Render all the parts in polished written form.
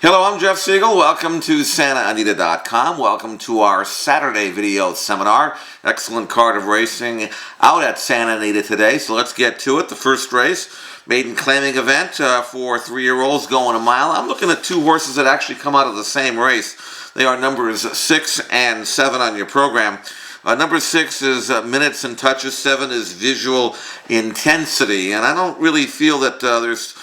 Hello, I'm Jeff Siegel. Welcome to Anita.com. Welcome to our Saturday video seminar. Excellent card of racing out at Santa Anita today. So let's get to it. The first race, maiden claiming event for 3-year-olds going a mile. I'm looking at two horses that actually come out of the same race. They are numbers 6 and 7 on your program. Number 6 is Minutesandtouches, 7 is Visual Intensity, and I don't really feel that there's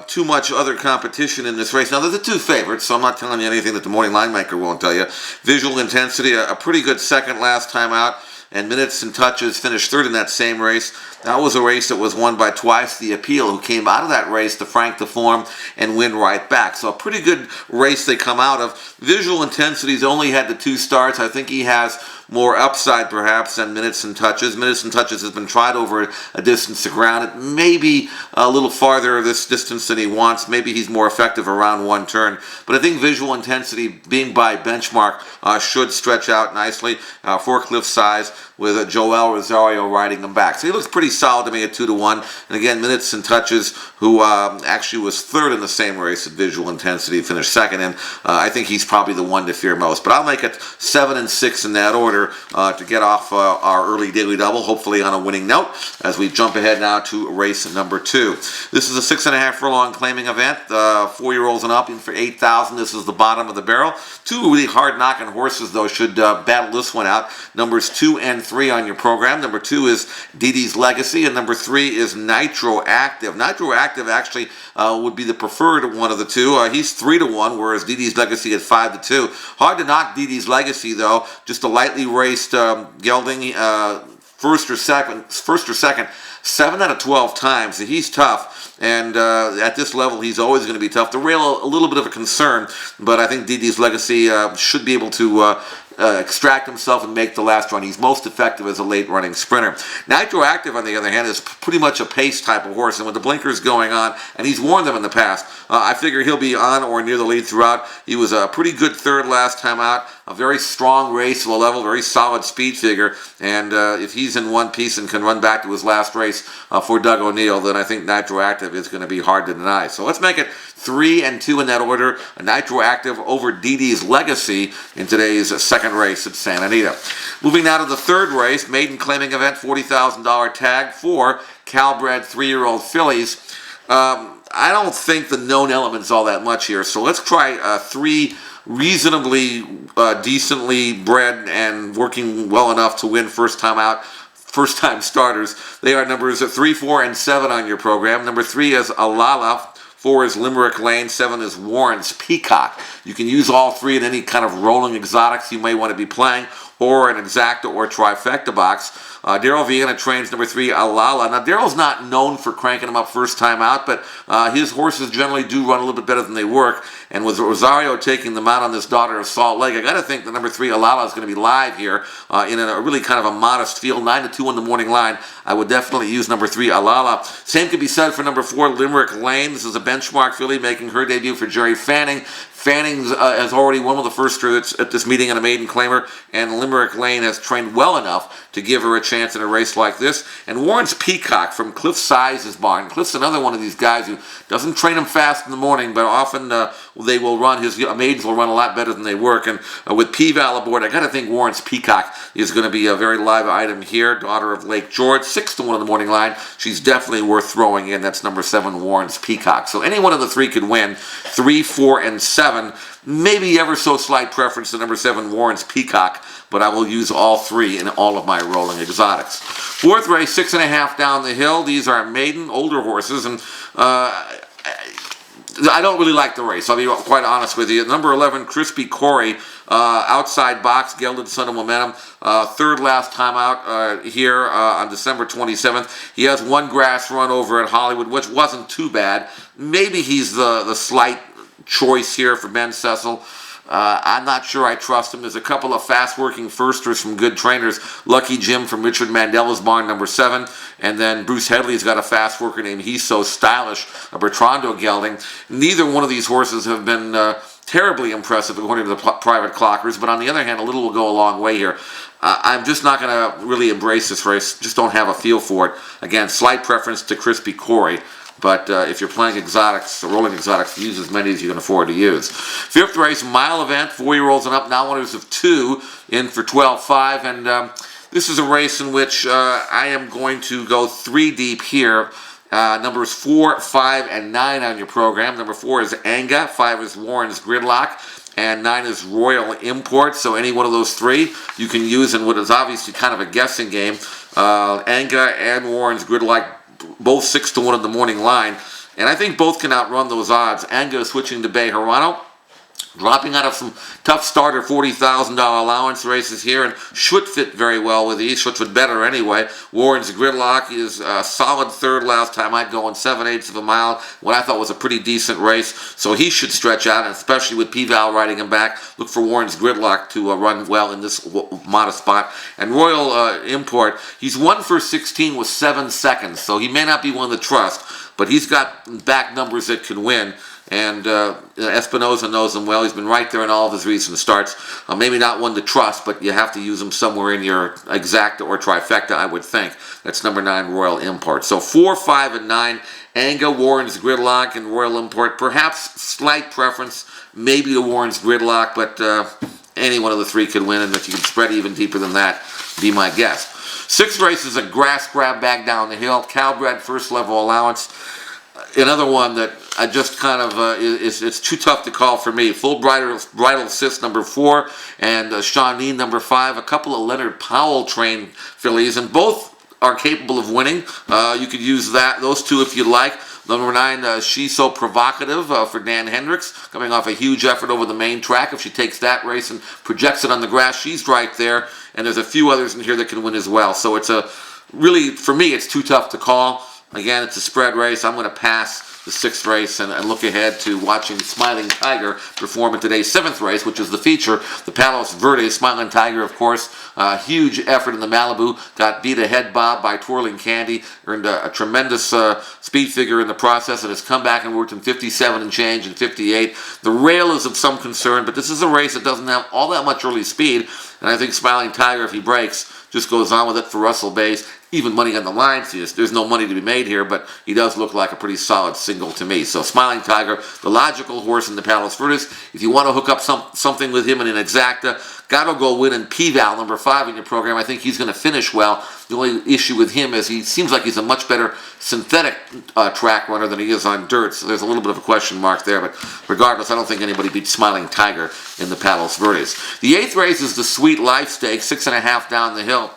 too much other competition in this race. Now, there's the two favorites, so I'm not telling you anything that the morning line maker won't tell you. Visual Intensity, a pretty good second last time out, and Minutesandtouches finished third in that same race. That was a race that was won by Twice the Appeal, who came out of that race to frank the form and win right back. So a pretty good race they come out of. Visual Intensity's only had the 2 starts. I think he has more upside perhaps than Minutesandtouches. Minutesandtouches has been tried over a distance of ground. It may be a little farther this distance than he wants. Maybe he's more effective around one turn. But I think Visual Intensity, being by benchmark, should stretch out nicely. Forklift size with Joel Rosario riding him back. So he looks pretty solid to me at 2-1. And again, Minutesandtouches, who actually was third in the same race at Visual Intensity, finished second. And I think he's probably the one to fear most. But I'll make it 7 and 6 in that order to get off our early daily double, hopefully on a winning note, as we jump ahead now to race number 2. This is a 6.5 furlong claiming event. 4-year-olds and up in for $8,000. This is the bottom of the barrel. 2 really hard knocking horses, though, should battle this one out. Numbers 2 and 3 on your program. Number 2 is Didi's Legacy, and number 3 is Nitro Active. Nitro Active actually would be the preferred one of the two. He's 3-1, whereas Didi's Legacy at 5-2. Hard to knock Didi's Legacy, though. Just a lightly raced gelding, first or second, 7 out of 12 times. So he's tough, and at this level, he's always going to be tough. The rail, a little bit of a concern, but I think Didi's Legacy should be able to extract himself and make the last run. He's most effective as a late-running sprinter. Nitro Active, on the other hand, is pretty much a pace type of horse, and with the blinkers going on, and he's worn them in the past, I figure he'll be on or near the lead throughout. He was a pretty good third last time out, a very strong race, low level, very solid speed figure, and if he's in one piece and can run back to his last race for Doug O'Neill, then I think Nitro Active is going to be hard to deny. So let's make it 3 and 2 in that order. Nitro Active over Didi's Legacy in today's second race at Santa Anita. Moving now to the third race, maiden claiming event, $40,000 tag for Calbred 3-year-old fillies. I don't think the known element's all that much here, so let's try 3 reasonably decently bred and working well enough to win first time out, first time starters. They are numbers 3, 4, and 7 on your program. Number 3 is Alala. 4 is Limerick Lane, 7 is Warren's Peacock. You can use all 3 in any kind of rolling exotics you may want to be playing, or an exacta or trifecta box. Daryl Vienna trains number 3, Alala. Now, Daryl's not known for cranking him up first time out, but his horses generally do run a little bit better than they work. And with Rosario taking them out on this Daughter of Salt Lake, I got to think that number 3, Alala, is going to be live here in a really kind of a modest field, 9-2 on the morning line. I would definitely use number 3, Alala. Same could be said for number 4, Limerick Lane. This is a benchmark filly making her debut for Jerry Fanning. Fanning has already won with the first at this meeting in a maiden claimer, and Limerick Lane has trained well enough to give her a chance in a race like this. And Warren's Peacock from Cliff Size's barn. Cliff's another one of these guys who doesn't train him fast in the morning, but often they will run, his maidens will run a lot better than they work. And with P-Val aboard, I got to think Warren's Peacock is going to be a very live item here. Daughter of Lake George, 6-1 on the morning line. She's definitely worth throwing in. That's number 7, Warren's Peacock. So any one of the 3 could win. 3, 4, and 7. Maybe ever so slight preference to number 7, Warren's Peacock, but I will use all 3 in all of my rolling exotics. Fourth race, 6.5 down the hill. These are maiden, older horses, and I don't really like the race. I'll be quite honest with you. Number 11, Crispy Corey, outside box, gelded Son of Momentum. Third last time out here on December 27th. He has 1 grass run over at Hollywood, which wasn't too bad. Maybe he's the slight choice here for Ben Cecil. I'm not sure I trust him. There's a couple of fast-working firsters from good trainers. Lucky Jim from Richard Mandela's barn, number 7. And then Bruce Headley's got a fast worker named He's So Stylish, a Bertrando gelding. Neither one of these horses have been terribly impressive according to the private clockers, but on the other hand, a little will go a long way here. I'm just not going to really embrace this race. Just don't have a feel for it. Again, slight preference to Crispy Corey. But if you're playing exotics, rolling exotics, use as many as you can afford to use. Fifth race, mile event, 4-year-olds and up, now winners of 2 in for 12.5. And this is a race in which I am going to go 3 deep here. Numbers 4, 5, and 9 on your program. Number 4 is Anga, 5 is Warren's Gridlock, and 9 is Royal Import. So any one of those 3 you can use in what is obviously kind of a guessing game. Anga and Warren's Gridlock, both 6-1 in the morning line. And I think both can outrun those odds. Anga is switching to Bay Hirano, dropping out of some tough starter $40,000 allowance races here, and should fit very well with these. Should fit better anyway. Warren's Gridlock is a solid third last time. I'd go in 7/8 of a mile, what I thought was a pretty decent race. So he should stretch out, and especially with P-Val riding him back, look for Warren's Gridlock to run well in this modest spot. And Royal Import, he's 1 for 16 with 7 seconds, so he may not be one to trust, but he's got back numbers that can win. And Espinosa knows him well. He's been right there in all of his recent starts. Maybe not one to trust, but you have to use him somewhere in your exacta or trifecta, I would think. That's number 9, Royal Import. So 4, 5, and 9, Anga, Warren's Gridlock, and Royal Import. Perhaps slight preference, maybe to Warren's Gridlock, but any one of the 3 could win. And if you can spread even deeper than that, be my guess. 6th race is a grass grab back down the hill. Calbred first level allowance. Another one that I just kind of, it's too tough to call for me. Full Bridal Assist, number 4, and Shawnee, number 5. A couple of Leonard Powell trained fillies, and both are capable of winning. You could use those 2 if you like. Number 9, She's So Provocative for Dan Hendricks, coming off a huge effort over the main track. If she takes that race and projects it on the grass, she's right there. And there's a few others in here that can win as well. So it's really, for me, it's too tough to call. Again, it's a spread race. I'm going to pass the 6th race and look ahead to watching Smiling Tiger perform in today's 7th race, which is the feature, the Palos Verdes. Smiling Tiger, of course, huge effort in the Malibu, got beat a head bob by Twirling Candy, earned a tremendous speed figure in the process, and has come back and worked in 57 and change and 58. The rail is of some concern, but this is a race that doesn't have all that much early speed, and I think Smiling Tiger, if he breaks, just goes on with it for Russell Bays. Even money on the line. There's no money to be made here, but he does look like a pretty solid single to me. So Smiling Tiger, the logical horse in the Palos Verdes. If you want to hook up something with him in an exacta, got to go win in P-Val, number 5 in your program. I think he's going to finish well. The only issue with him is he seems like he's a much better synthetic track runner than he is on dirt, so there's a little bit of a question mark there, but regardless, I don't think anybody beats Smiling Tiger in the Palos Verdes. The 8th race is the Sweet Life Stakes, 6.5 down the hill.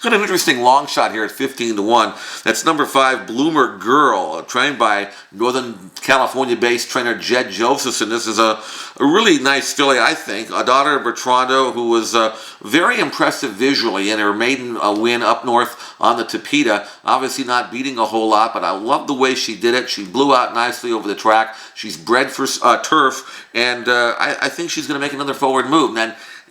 Got an interesting long shot here at 15-1. That's number 5, Bloemer Girl, trained by Northern California-based trainer Jed Josephson. This is a really nice filly, I think. A daughter of Bertrando, who was very impressive visually in her maiden win up north on the Tapeta. Obviously not beating a whole lot, but I love the way she did it. She blew out nicely over the track. She's bred for turf, and I think she's going to make another forward move.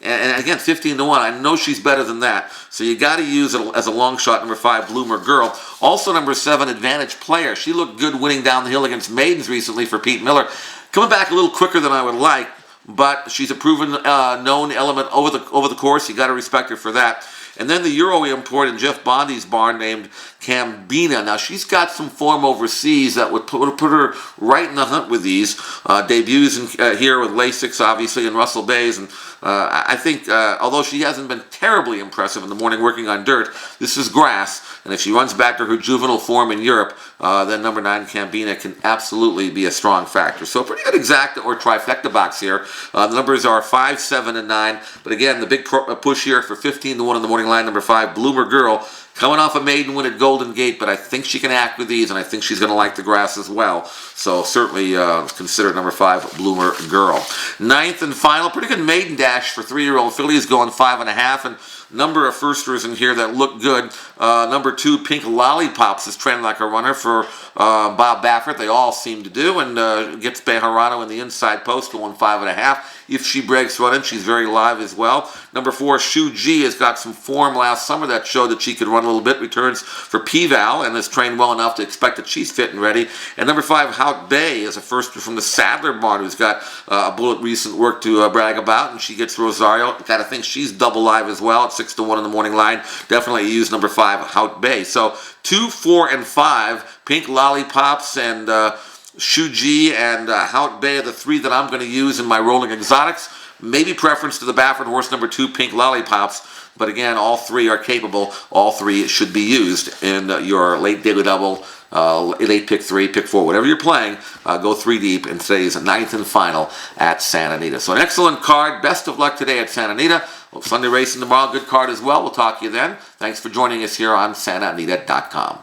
And again, 15-1. I know she's better than that. So you got to use it as a long shot, number 5, Bloomer Girl. Also, number 7, Advantage Player. She looked good winning down the hill against maidens recently for Pete Miller. Coming back a little quicker than I would like, but she's a proven known element over the course. You got to respect her for that. And then the Euro import in Jeff Bondi's barn named Cambina. Now, she's got some form overseas that would put her right in the hunt with these. Debuts here with Lasix, obviously, and Russell Bays. And I think, although she hasn't been terribly impressive in the morning working on dirt, this is grass. And if she runs back to her juvenile form in Europe, then number 9, Cambina, can absolutely be a strong factor. So a pretty good exacta or trifecta box here. The numbers are 5, 7, and 9. But again, the big push here for 15-1 in the morning line, number 5, Bloomer Girl. Coming off a maiden win at Golden Gate, but I think she can act with these, and I think she's going to like the grass as well. So certainly consider number 5, Bloomer Girl. 9th and final, pretty good maiden dash for 3-year-old fillies, going 5.5, and number of firsters in here that look good. Number 2, Pink Lollipops is training like a runner for Bob Baffert. They all seem to do, and gets Bejarano in the inside post, going 5.5. If she breaks running, she's very live as well. Number 4, Shoo G has got some form last summer that showed that she could run a little bit. Returns for P-Val and is trained well enough to expect that she's fit and ready. And number 5, Hout Bay is a firster from the Sadler barn who's got a bullet recent work to brag about, and she gets Rosario. Got to think she's double live as well at 6-1 in the morning line. Definitely use number 5, Hout Bay. So 2, 4, and 5, Pink Lollipops and Shoo and Hout Bay are the 3 that I'm going to use in my rolling exotics. Maybe preference to the Baffert horse number 2, Pink Lollipops. But again, all 3 are capable. All 3 should be used in your late daily double, late pick 3, pick 4, whatever you're playing. Go 3 deep in today's 9th and final at Santa Anita. So an excellent card. Best of luck today at Santa Anita. Sunday racing tomorrow. Good card as well. We'll talk to you then. Thanks for joining us here on SantaAnita.com.